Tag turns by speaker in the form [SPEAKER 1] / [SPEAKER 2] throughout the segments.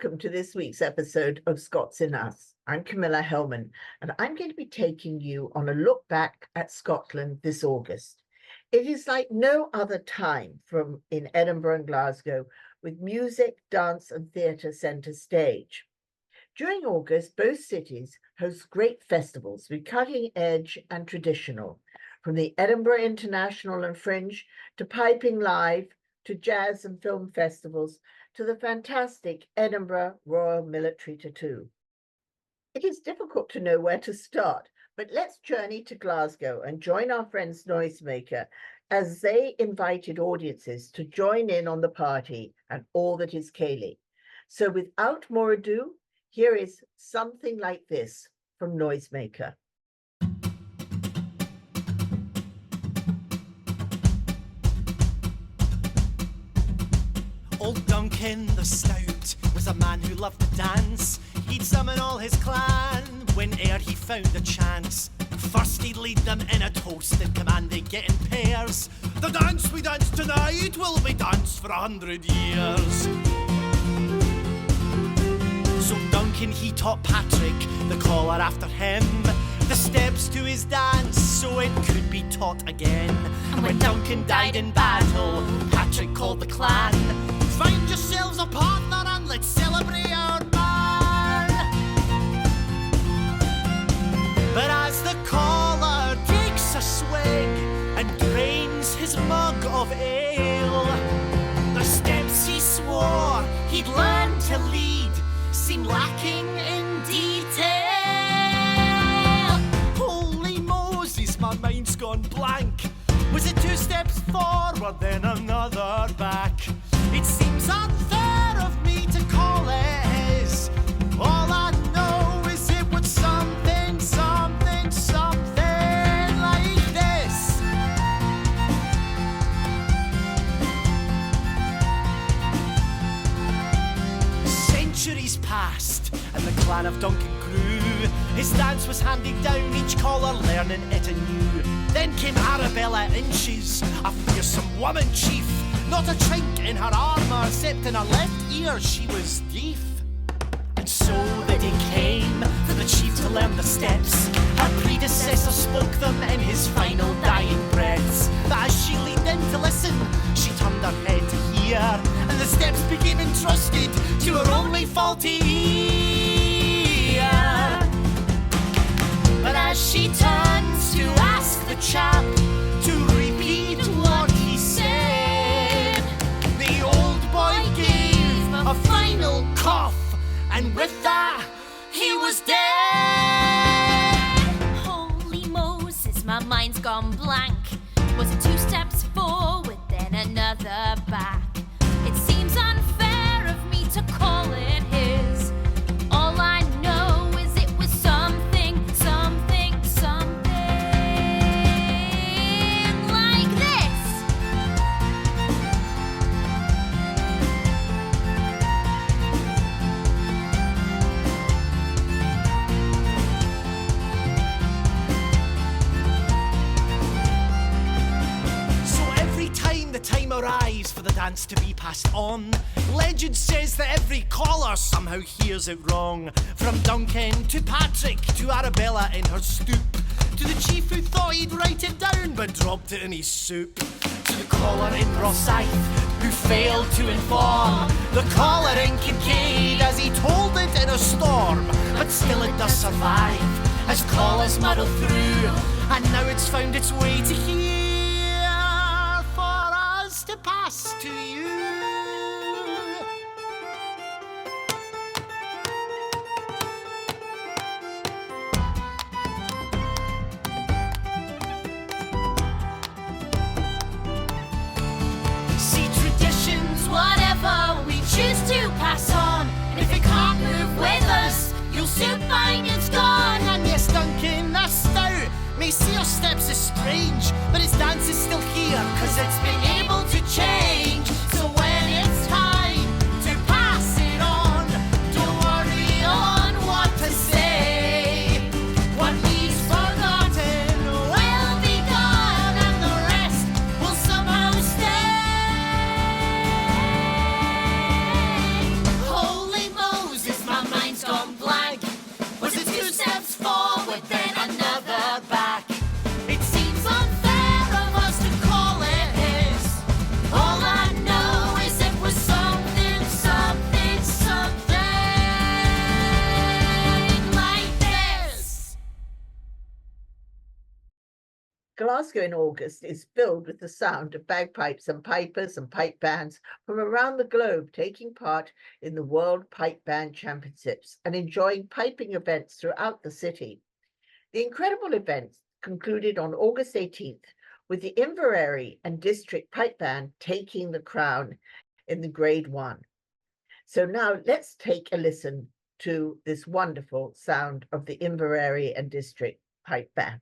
[SPEAKER 1] welcome to this week's episode of Scots in Us. I'm Camilla Hellman, and I'm going to be taking you on a look back at Scotland this August. It is like no other time in Edinburgh and Glasgow, with music, dance and theatre centre stage. During August, both cities host great festivals with cutting edge and traditional, from the Edinburgh International and Fringe to Piping Live to jazz and film festivals to the fantastic Edinburgh Royal Military Tattoo. It is difficult to know where to start, but let's journey to Glasgow and join our friends Noisemaker as they invited audiences to join in on the party and all that is Ceilidh. So without more ado, here is something like this from Noisemaker.
[SPEAKER 2] Old Duncan the Stout was a man who loved to dance. He'd summon all his clan whene'er he found a chance. First he'd lead them in a toast and command they get in pairs. The dance we dance tonight will be danced for 100 years. So Duncan he taught Patrick, the caller after him, the steps to his dance so it could be taught again. And when Duncan died in battle, Patrick called the clan. Find yourselves a partner and let's celebrate our man. But as the caller takes a swig and drains his mug of ale, the steps he swore he'd learned to lead seem lacking in detail. Holy Moses, my mind's gone blank. Was it 2 steps forward, then another back? It seems unfair of me to call it his. All I know is it was something, something, something like this. Centuries passed and the clan of Duncan grew. His dance was handed down, each caller learning it anew. Then came Arabella Inches, a fearsome woman chief. Not a chink in her armour, except in her left ear she was deaf. And so the day came for the chief to learn the steps. Her predecessor spoke them in his final dying breaths. But as she leaned in to listen, she turned her head to hear, and the steps became entrusted to her only faulty ear. But as she turned to ask the chap to repeat what he said, the old boy gave a final cough, and with that, he was dead.
[SPEAKER 3] Holy Moses, my mind's gone blank. Was it 2 steps forward, then another back? It seems unfair of me to call it his. All I know is it was something, something, something like this.
[SPEAKER 2] So every time the time arrives for the dance to be passed on, legend says that every caller somehow hears it wrong. From Duncan to Patrick to Arabella in her stoop, to the chief who thought he'd write it down but dropped it in his soup, to the caller in Rosyth who failed to inform the caller in Kincaid as he told it in a storm. But still it does survive as callers muddle through, and now it's found its way to here for us to pass to you. See, traditions,
[SPEAKER 3] Whatever we choose to pass on, and if it can't move with us, you'll soon find it's gone.
[SPEAKER 2] and yes, Duncan the Stout may see your steps as strange, but his dance is still here, 'cause it's been able to change. So
[SPEAKER 1] Glasgow in August is filled with the sound of bagpipes and pipers and pipe bands from around the globe taking part in the World Pipe Band Championships and enjoying piping events throughout the city. The incredible event concluded on August 18th with the Inveraray and District Pipe Band taking the crown in the Grade 1. So now let's take a listen to this wonderful sound of the Inveraray and District Pipe Band.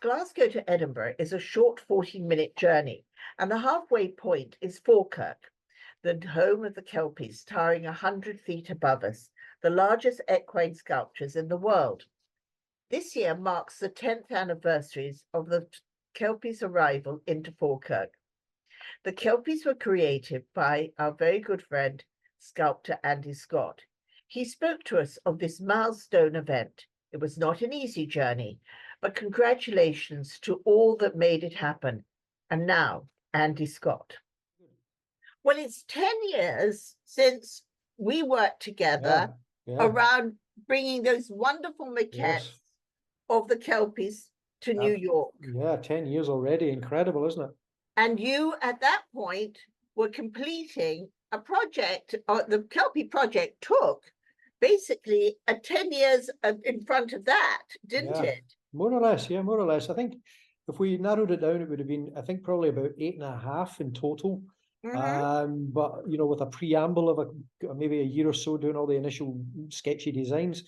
[SPEAKER 1] Glasgow to Edinburgh is a short 14-minute journey, and the halfway point is Falkirk, the home of the Kelpies, towering 100 feet above us, the largest equine sculptures in the world. This year marks the 10th anniversary of the Kelpies' arrival into Falkirk. The Kelpies were created by our very good friend, sculptor Andy Scott. He spoke to us of this milestone event. It was not an easy journey, but congratulations to all that made it happen. And now, Andy Scott. Well, it's 10 years since we worked together around bringing those wonderful maquettes of the Kelpies to New York.
[SPEAKER 4] Yeah, 10 years already. Incredible, isn't it?
[SPEAKER 1] And you, at that point, were completing a project, the Kelpie project took basically 10 years in front of that, didn't it?
[SPEAKER 4] More or less, yeah, more or less. I think if we narrowed it down, it would have been, I think, probably about 8.5 in total. But, you know, with a preamble of maybe a year or so doing all the initial sketchy designs.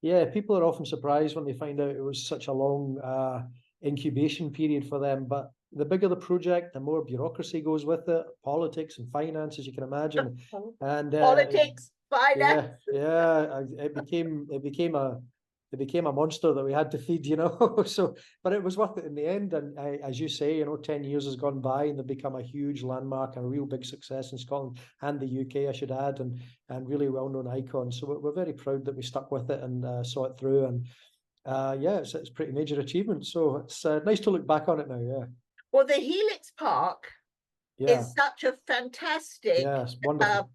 [SPEAKER 4] Yeah, people are often surprised when they find out it was such a long incubation period for them. But the bigger the project, the more bureaucracy goes with it, politics and finance, as you can imagine. And
[SPEAKER 1] politics, finance.
[SPEAKER 4] Yeah, it became a monster that we had to feed, you know. So, but it was worth it in the end. And as you say, you know, 10 years has gone by and they've become a huge landmark and a real big success in Scotland and the UK, I should add, and really well-known icon. So we're very proud that we stuck with it and saw it through. And it's a pretty major achievement. So it's nice to look back on it now. Yeah.
[SPEAKER 1] Well, the Helix Park is such a fantastic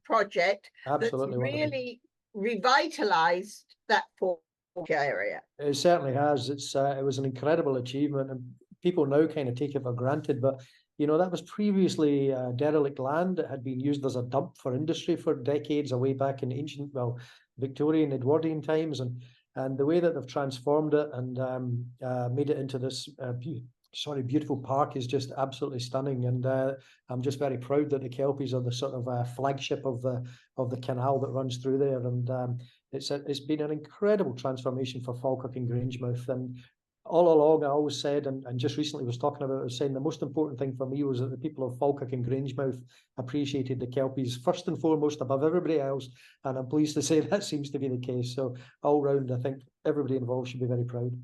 [SPEAKER 1] project.
[SPEAKER 4] Absolutely,
[SPEAKER 1] that's really revitalized that area.
[SPEAKER 4] It certainly has. It was an incredible achievement, and people now kind of take it for granted. But you know, that was previously derelict land. It had been used as a dump for industry for decades, away back in ancient, Victorian, Edwardian times, and And the way that they've transformed it and made it into this beautiful park is just absolutely stunning. And I'm just very proud that the Kelpies are the sort of flagship of the canal that runs through there. And it's been an incredible transformation for Falkirk and Grangemouth. And all along, I always said, and just recently was talking about it, was saying the most important thing for me was that the people of Falkirk and Grangemouth appreciated the Kelpies first and foremost above everybody else. And I'm pleased to say that seems to be the case. So all round, I think everybody involved should be very proud.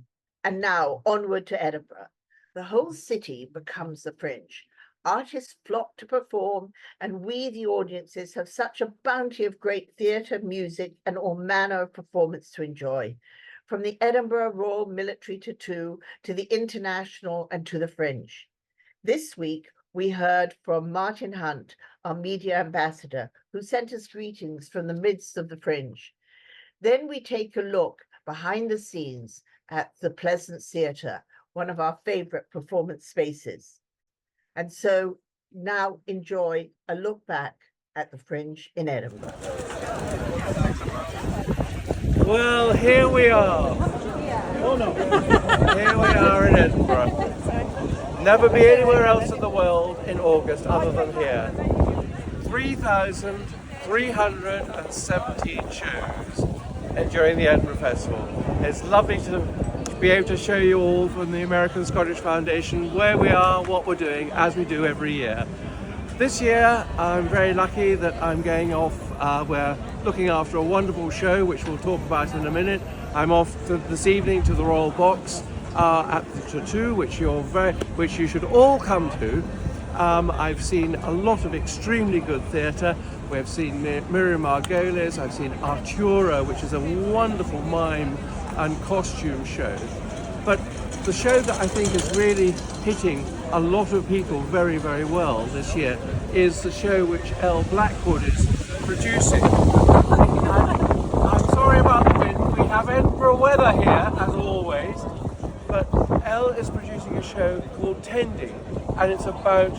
[SPEAKER 1] And now onward to Edinburgh. The whole city becomes the Fringe. Artists flock to perform, and we, the audiences, have such a bounty of great theatre, music, and all manner of performance to enjoy. From the Edinburgh Royal Military Tattoo to the International and to the Fringe. This week, we heard from Martin Hunt, our media ambassador, who sent us greetings from the midst of the Fringe. Then we take a look behind the scenes at the Pleasance Theatre, one of our favourite performance spaces. And so now enjoy a look back at the Fringe in Edinburgh.
[SPEAKER 5] Well, here we are. Oh no. Here we are in Edinburgh. Never be anywhere else in the world in August other than here. 3,317 shows during the Edinburgh Festival. It's lovely to be able to show you all from the American Scottish Foundation where we are, what we're doing, as we do every year. This year, I'm very lucky that I'm going off. We're looking after a wonderful show, which we'll talk about in a minute. I'm off this evening to the Royal Box at the Tattoo, which you should all come to. I've seen a lot of extremely good theatre. We've seen Miriam Margolis. I've seen Artura, which is a wonderful mime and costume show. But the show that I think is really hitting a lot of people very, very well this year is the show which Elle Blackwood is producing. And I'm sorry about the wind. We have Edinburgh weather here, as always, but Elle is producing a show called Tending, and it's about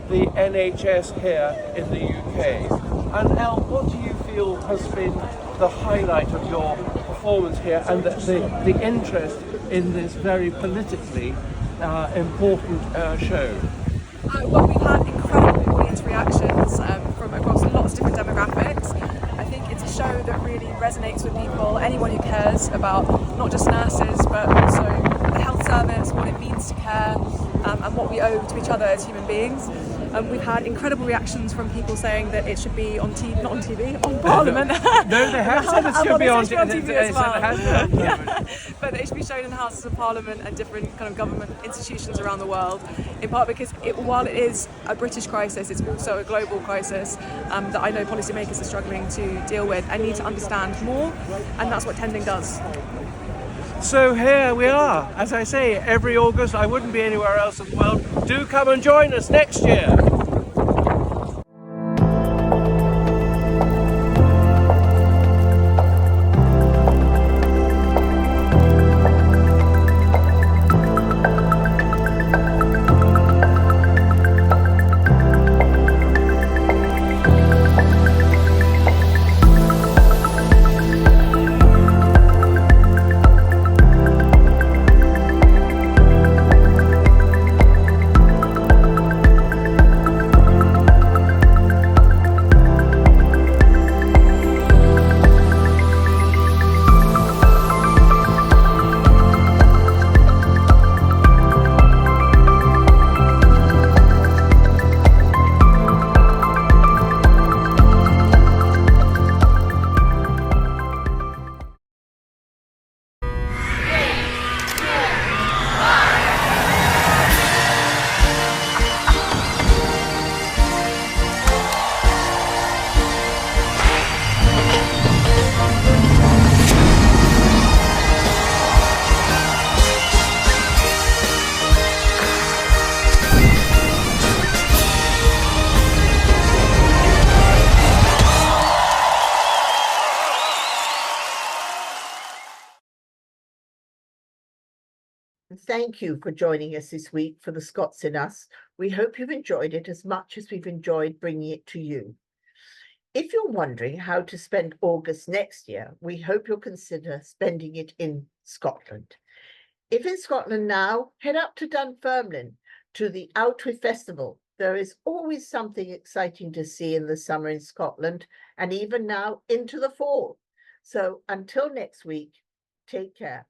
[SPEAKER 5] the NHS here in the UK. And Elle, what do you feel has been the highlight of your performance here and the interest in this very politically important show?
[SPEAKER 6] Well, we've had incredible audience reactions from across lots of different demographics. I think it's a show that really resonates with people, anyone who cares about not just nurses but also the health service, what it means to care, and what we owe to each other as human beings. We've had incredible reactions from people saying that it should be on TV, not on TV, on Parliament.
[SPEAKER 5] No, they have said it should be on TV
[SPEAKER 6] as well.
[SPEAKER 5] Yeah.
[SPEAKER 6] But it should be shown in the Houses of Parliament and different kind of government institutions around the world, in part because while it is a British crisis, it's also a global crisis that I know policymakers are struggling to deal with and need to understand more, and that's what Tending does.
[SPEAKER 5] So here we are. As I say, every August, I wouldn't be anywhere else in the world. Do come and join us next year.
[SPEAKER 1] Thank you for joining us this week for the Scots in Us. We hope you've enjoyed it as much as we've enjoyed bringing it to you. If you're wondering how to spend August next year, we hope you'll consider spending it in Scotland. If in Scotland now, head up to Dunfermline to the Outwith Festival. There is always something exciting to see in the summer in Scotland, and even now into the fall. So until next week, take care.